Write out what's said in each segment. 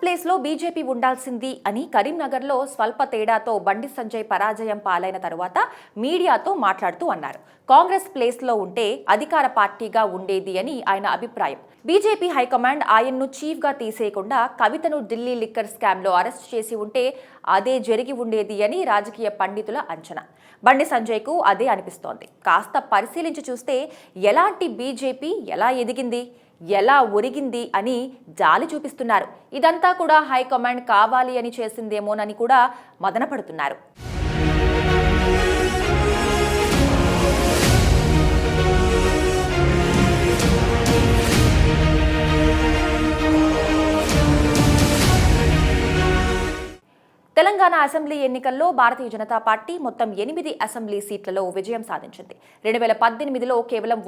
ప్లేస్లో బీజేపీ ఉండాల్సింది అని కరీంనగర్లో స్వల్ప తేడాతో బండి సంజయ్ పరాజయం పాలైన తరువాత మీడియాతో మాట్లాడుతూ అన్నారు. కాంగ్రెస్ ప్లేస్లో ఉంటే అధికార పార్టీగా ఉండేది అని ఆయన అభిప్రాయం. బీజేపీ హైకమాండ్ ఆయన్ను చీఫ్గా తీసేయకుండా కవితను ఢిల్లీ లిక్కర్ స్కామ్లో అరెస్ట్ చేసి ఉంటే అదే జరిగి ఉండేది అని రాజకీయ పండితుల అంచనా. బండి సంజయ్కు అదే అనిపిస్తోంది. కాస్త పరిశీలించి చూస్తే ఎలాంటి బీజేపీ ఎలా ఎదిగింది, ఎలా ఒరిగింది అని జాలి చూపిస్తున్నారు. ఇదంతా కూడా హైకమాండ్ కావాలి అని చేసిందేమోనని కూడా మదనపడుతున్నారు. తెలంగాణ అసెంబ్లీ ఎన్నికల్లో భారతీయ జనతా పార్టీ మొత్తం 8 అసెంబ్లీ సీట్లలో విజయం సాధించింది. 2018లో కేవలం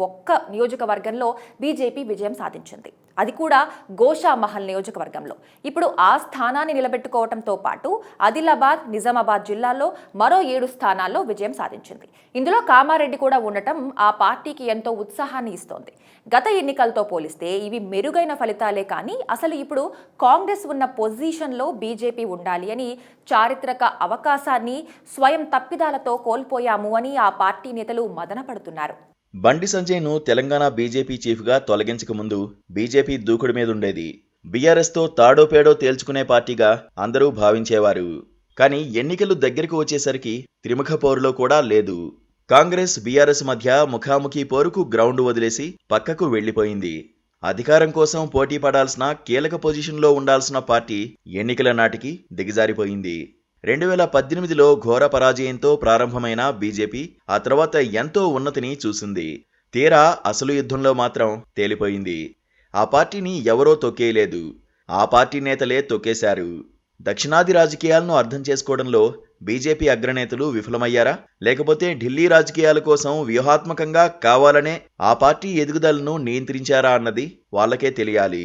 ఒక్క నియోజకవర్గంలో బీజేపీ విజయం సాధించింది. అది కూడా గోషామహల్ నియోజకవర్గంలో. ఇప్పుడు ఆ స్థానాన్ని నిలబెట్టుకోవడంతో పాటు ఆదిలాబాద్, నిజామాబాద్ జిల్లాల్లో మరో 7 స్థానాల్లో విజయం సాధించింది. ఇందులో కామారెడ్డి కూడా ఉండటం ఆ పార్టీకి ఎంతో ఉత్సాహాన్ని ఇస్తోంది. గత ఎన్నికలతో పోలిస్తే ఇవి మెరుగైన ఫలితాలే, కానీ అసలు ఇప్పుడు కాంగ్రెస్ ఉన్న పొజిషన్లో బీజేపీ ఉండాలి అని, చారిత్రక అవకాశాన్ని స్వయం తప్పిదాలతో కోల్పోయాము అని ఆ పార్టీ నేతలు మదనపడుతున్నారు. బండి సంజయ్ను తెలంగాణ బీజేపీ చీఫ్గా తొలగించక ముందు బీజేపీ దూకుడు మీద ఉండేది. బీఆర్ఎస్తో తాడో పేడో తేల్చుకునే పార్టీగా అందరూ భావించేవారు. కానీ ఎన్నికలు దగ్గరకు వచ్చేసరికి త్రిముఖ పోరులో కూడా లేదు. కాంగ్రెస్ బీఆర్ఎస్ మధ్య ముఖాముఖి పోరుకు గ్రౌండ్ వదిలేసి పక్కకు వెళ్లిపోయింది. అధికారం కోసం పోటీ పడాల్సిన కీలక పొజిషన్లో ఉండాల్సిన పార్టీ ఎన్నికల నాటికి దిగజారిపోయింది. 2018లో ఘోర పరాజయంతో ప్రారంభమైన బీజేపీ ఆ తర్వాత ఎంతో ఉన్నతిని చూసింది. తీరా అసలు యుద్ధంలో మాత్రం తేలిపోయింది. ఆ పార్టీని ఎవరో తొక్కేయలేదు, ఆ పార్టీ నేతలే తొక్కేశారు. దక్షిణాది రాజకీయాలను అర్థం చేసుకోవడంలో బీజేపీ అగ్రనేతలు విఫలమయ్యారా, లేకపోతే ఢిల్లీ రాజకీయాల కోసం వ్యూహాత్మకంగా కావాలనే ఆ పార్టీ ఎదుగుదలను నియంత్రించారా అన్నది వాళ్ళకే తెలియాలి.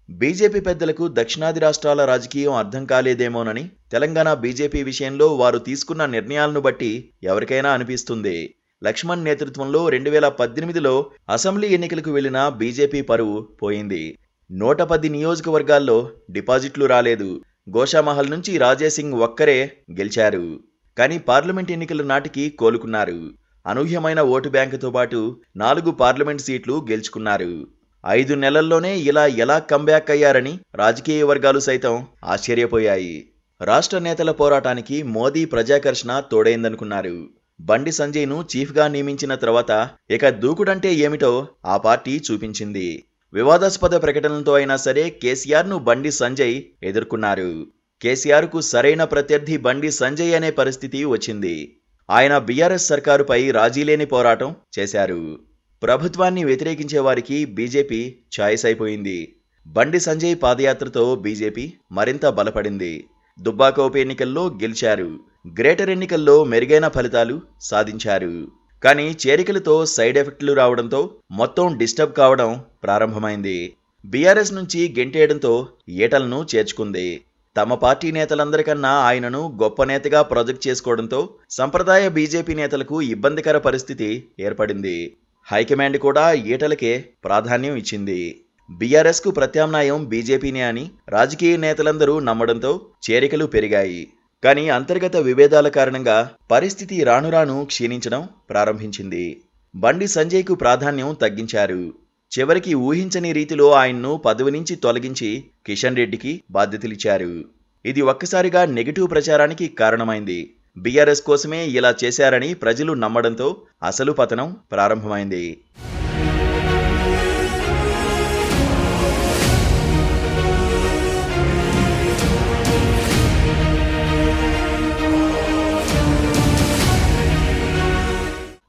బీజేపీ పెద్దలకు దక్షిణాది రాష్ట్రాల రాజకీయం అర్థం కాలేదేమోనని తెలంగాణ బీజేపీ విషయంలో వారు తీసుకున్న నిర్ణయాలను బట్టి ఎవరికైనా అనిపిస్తుంది. లక్ష్మణ్ నేతృత్వంలో 2018లో అసెంబ్లీ ఎన్నికలకు వెళ్లిన బీజేపీ పరువు పోయింది. 110 నియోజకవర్గాల్లో డిపాజిట్లు రాలేదు. గోషామహల్ నుంచి రాజేసింగ్ ఒక్కరే గెలిచారు. కానీ పార్లమెంట్ ఎన్నికల నాటికి కోలుకున్నారు. అనూహ్యమైన ఓటు బ్యాంకుతో పాటు 4 పార్లమెంట్ సీట్లు గెలుచుకున్నారు. 5 నెలల్లోనే ఇలా ఎలా కంబ్యాక్ అయ్యారని రాజకీయ వర్గాలు సైతం ఆశ్చర్యపోయాయి. రాష్ట్ర నేతల పోరాటానికి మోదీ ప్రజాకర్షణ తోడైందనుకున్నారు. బండి సంజయ్ను చీఫ్గా నియమించిన తర్వాత ఇక దూకుడంటే ఏమిటో ఆ పార్టీ చూపించింది. వివాదాస్పద ప్రకటనలతో అయినా సరే కేసీఆర్ను బండి సంజయ్ ఎదుర్కొన్నారు. కేసీఆర్కు సరైన ప్రత్యర్థి బండి సంజయ్ అనే పరిస్థితి వచ్చింది. ఆయన బీఆర్ఎస్ సర్కారుపై రాజీలేని పోరాటం చేశారు. ప్రభుత్వాన్ని వ్యతిరేకించే వారికి బీజేపీ ఛాయిస్ అయిపోయింది. బండి సంజయ్ పాదయాత్రతో బీజేపీ మరింత బలపడింది. దుబ్బాక ఉప ఎన్నికల్లో గెలిచారు. గ్రేటర్ ఎన్నికల్లో మెరుగైన ఫలితాలు సాధించారు. కానీ చేరికలతో సైడ్ ఎఫెక్ట్లు రావడంతో మొత్తం డిస్టర్బ్ కావడం ప్రారంభమైంది. బీఆర్ఎస్ నుంచి గెంటేయడంతో ఈటలను చేర్చుకుంది. తమ పార్టీ నేతలందరికన్నా ఆయనను గొప్ప నేతగా ప్రాజెక్ట్ చేసుకోవడంతో సంప్రదాయ బీజేపీ నేతలకు ఇబ్బందికర పరిస్థితి ఏర్పడింది. హైకమాండ్ కూడా ఈటలకే ప్రాధాన్యం ఇచ్చింది. బీఆర్ఎస్కు ప్రత్యామ్నాయం బీజేపీనే అని రాజకీయ నేతలందరూ నమ్మడంతో చేరికలు పెరిగాయి. కానీ అంతర్గత విభేదాల కారణంగా పరిస్థితి రానురాను క్షీణించడం ప్రారంభించింది. బండి సంజయ్కు ప్రాధాన్యం తగ్గించారు. చివరికి ఊహించని రీతిలో ఆయన్ను పదవి నుంచి తొలగించి కిషన్ రెడ్డికి బాధ్యతలిచ్చారు. ఇది ఒక్కసారిగా నెగిటివ్ ప్రచారానికి కారణమైంది. బీఆర్ఎస్ కోసమే ఇలా చేశారని ప్రజలు నమ్మడంతో అసలు పతనం ప్రారంభమైంది.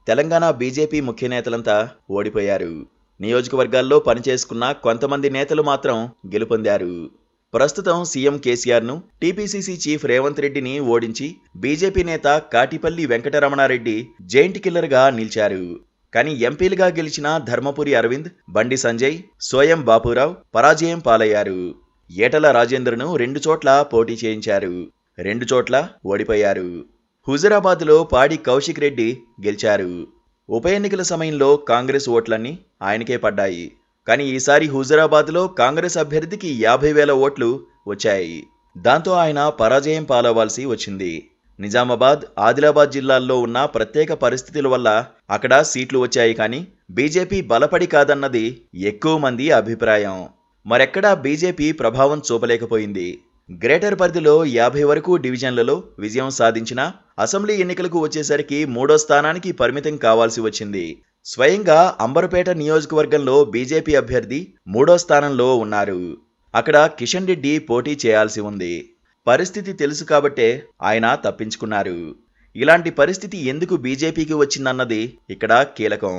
తెలంగాణ బీజేపీ ముఖ్య నేతలంతా ఓడిపోయారు. నియోజకవర్గాల్లో పనిచేసుకున్న కొంతమంది నేతలు మాత్రం గెలుపొందారు. ప్రస్తుతం సీఎం కేసీఆర్ను, టీపీసీసీ చీఫ్ రేవంత్ రెడ్డిని ఓడించి బీజేపీ నేత కాటిపల్లి వెంకటరమణారెడ్డి జైంట్ కిల్లర్గా నిలిచారు. కానీ ఎంపీలుగా గెలిచిన ధర్మపురి అరవింద్, బండి సంజయ్, సోయం బాపురావు పరాజయం పాలయ్యారు. ఈటల రాజేందర్ను 2 చోట్ల పోటీ చేయించారు. 2 చోట్ల ఓడిపోయారు. హుజురాబాద్లో పాడి కౌశిక్ రెడ్డి గెలిచారు. ఉప ఎన్నికల సమయంలో కాంగ్రెస్ ఓట్లన్నీ ఆయనకే పడ్డాయి. కానీ ఈసారి హుజురాబాద్లో కాంగ్రెస్ అభ్యర్థికి 50,000 ఓట్లు వచ్చాయి. దాంతో ఆయన పరాజయం పాలవ్వాల్సి వచ్చింది. నిజామాబాద్, ఆదిలాబాద్ జిల్లాల్లో ఉన్న ప్రత్యేక పరిస్థితుల వల్ల అక్కడ సీట్లు వచ్చాయి, కానీ బీజేపీ బలపడి కాదన్నది ఎక్కువ మంది అభిప్రాయం. మరెక్కడా బీజేపీ ప్రభావం చూపలేకపోయింది. గ్రేటర్ పరిధిలో 50 వరకు డివిజన్లలో విజయం సాధించినా అసెంబ్లీ ఎన్నికలకు వచ్చేసరికి 3వ స్థానానికి పరిమితం కావాల్సి వచ్చింది. స్వయంగా అంబర్పేట నియోజకవర్గంలో బీజేపీ అభ్యర్థి 3వ స్థానంలో ఉన్నారు. అక్కడ కిషన్ రెడ్డి పోటీ చేయాల్సి ఉంది. పరిస్థితి తెలుసు కాబట్టే ఆయన తప్పించుకున్నారు. ఇలాంటి పరిస్థితి ఎందుకు బీజేపీకి వచ్చిందన్నది ఇక్కడ కీలకం.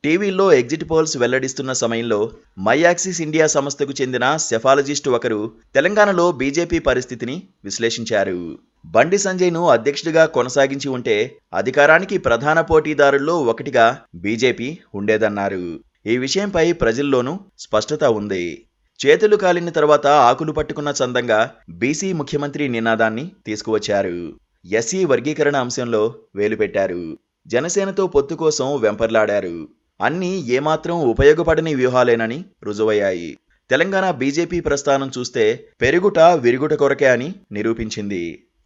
టీవీల్లో ఎగ్జిట్ పోల్స్ వెల్లడిస్తున్న సమయంలో మై యాక్సిస్ ఇండియా సంస్థకు చెందిన సెఫాలజిస్ట్ ఒకరు తెలంగాణలో బీజేపీ పరిస్థితిని విశ్లేషించారు. బండి సంజయ్ను అధ్యక్షుడిగా కొనసాగించి ఉంటే అధికారానికి ప్రధాన పోటీదారుల్లో ఒకటిగా బీజేపీ ఉండేదన్నారు. ఈ విషయంపై ప్రజల్లోనూ స్పష్టత ఉంది. చేతులు కాలిన తర్వాత ఆకులు పట్టుకున్న చందంగా బీసీ ముఖ్యమంత్రి నినాదాన్ని తీసుకువచ్చారు. ఎస్సీ వర్గీకరణ అంశంలో వేలుపెట్టారు. జనసేనతో పొత్తు కోసం వెంపర్లాడారు. అన్నీ ఏమాత్రం ఉపయోగపడని వ్యూహాలేనని రుజువయ్యాయి. తెలంగాణ బీజేపీ ప్రస్థానం చూస్తే పెరుగుట విరుగుట కొరకే అని నిరూపించింది.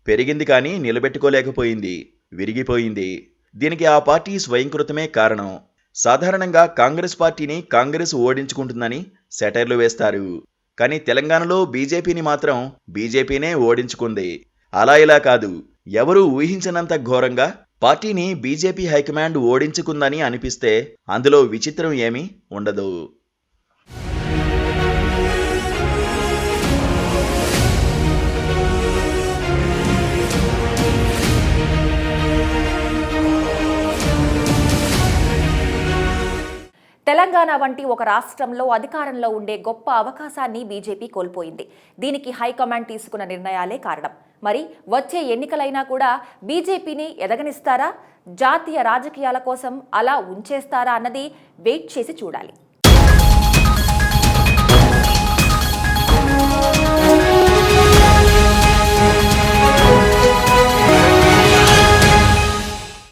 పెరిగింది కానీ నిలబెట్టుకోలేకపోయింది, విరిగిపోయింది. దీనికి ఆ పార్టీ స్వయంకృతమే కారణం. సాధారణంగా కాంగ్రెస్ పార్టీని కాంగ్రెస్ ఓడించుకుంటుందని సెటైర్లు వేస్తారు. కానీ తెలంగాణలో బీజేపీని మాత్రం బీజేపీనే ఓడించుకుంది. అలా ఇలా కాదు, ఎవరూ ఊహించనంత ఘోరంగా పార్టీని బీజేపీ హైకమాండ్ ఓడించుకుందని అనిపిస్తే అందులో విచిత్రం ఏమీ ఉండదు. తెలంగాణ వంటి ఒక రాష్ట్రంలో అధికారంలో ఉండే గొప్ప అవకాశాన్ని బీజేపీ కోల్పోయింది. దీనికి హైకమాండ్ తీసుకున్న నిర్ణయాలే కారణం. మరి వచ్చే ఎన్నికలైనా కూడా బీజేపీని ఎదగనిస్తారా, జాతీయ రాజకీయాల కోసం అలా ఉంచేస్తారా అన్నది వెయిట్ చేసి చూడాలి.